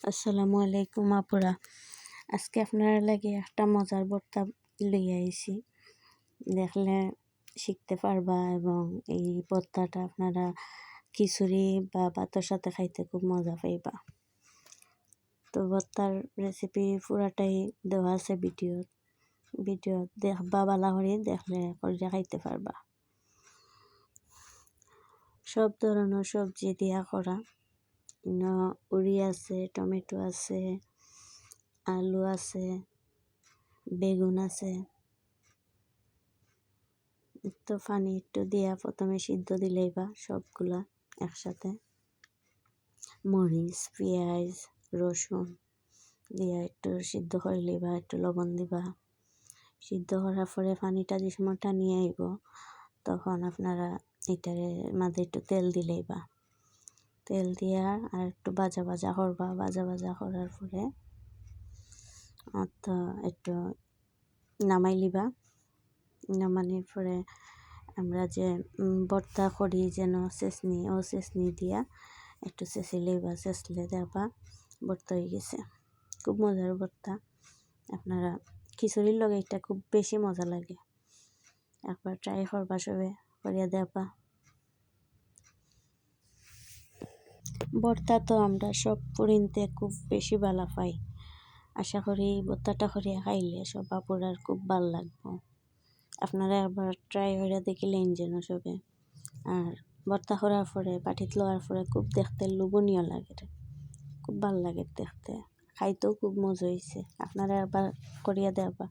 আসসালামু আলাইকুম আপুরা। আজকে আপনারা লাগে একটা মজার ভর্তা লইয়া আইছি, দেখলে শিখতে পারবা এবং এই ভর্তাটা আপনারা খিচুড়ি বা ভাতের সাথে খাইতে খুব মজা পাইবা। তো ভর্তার রেসিপি পুরাটাই দেওয়া আছে ভিডিও দেখবা, বালা করে দেখলে করে খাইতে পারবা। সব ধরনের সবজি দিয়া করা, উড়ি আছে, টমেটো আছে, আলু আছে, বেগুন আছে। তো পানি একটু দিয়া প্রথমে সিদ্ধ দিলেইবা সবগুলা একসাথে। মরিচ, পেঁয়াজ, রসুন দিয়া একটু সিদ্ধ করে লইবা, একটু লবণ দিবা। সিদ্ধ করার পরে পানিটা যে সময় টানিয়ে আইব তখন আপনারা এটার মাঝে একটু তেল দিলেইবা। তেল দিয়া আর একটু ভাজা করবা। ভাজা করার পরে তো একটু নামাই লিবা। নামানোর পরে আমরা যে ভর্তা করি যেন চেচনি, ও চেচনি দিয়া একটু চেঁচি লইবা। চেঁচলে দেখবা ভর্তা হয়ে গেছে। খুব মজার ভর্তা। আপনারা খিচুড়ির লগে এটা খুব বেশি মজা লাগে। একবার ট্রাই করবা, সবে করিয়া দেখবা। ভর্তা তো আমরা সব পুরিনতে খুব বেশি ভালো পাই। আশা করি ভর্তাটা করিয়া খাইলে সব আপুরার খুব ভাল লাগবে। আপনারা একবার ট্রাই করে দেখিলেন যেন সবে। আর ভর্তা করার পরে বাটিত লওয়ার পরে খুব দেখতে লোভনীয় লাগে, খুব ভাল লাগে দেখতে, খাইতেও খুব মজা হয়েছে। আপনারা একবার করিয়া দেখবা।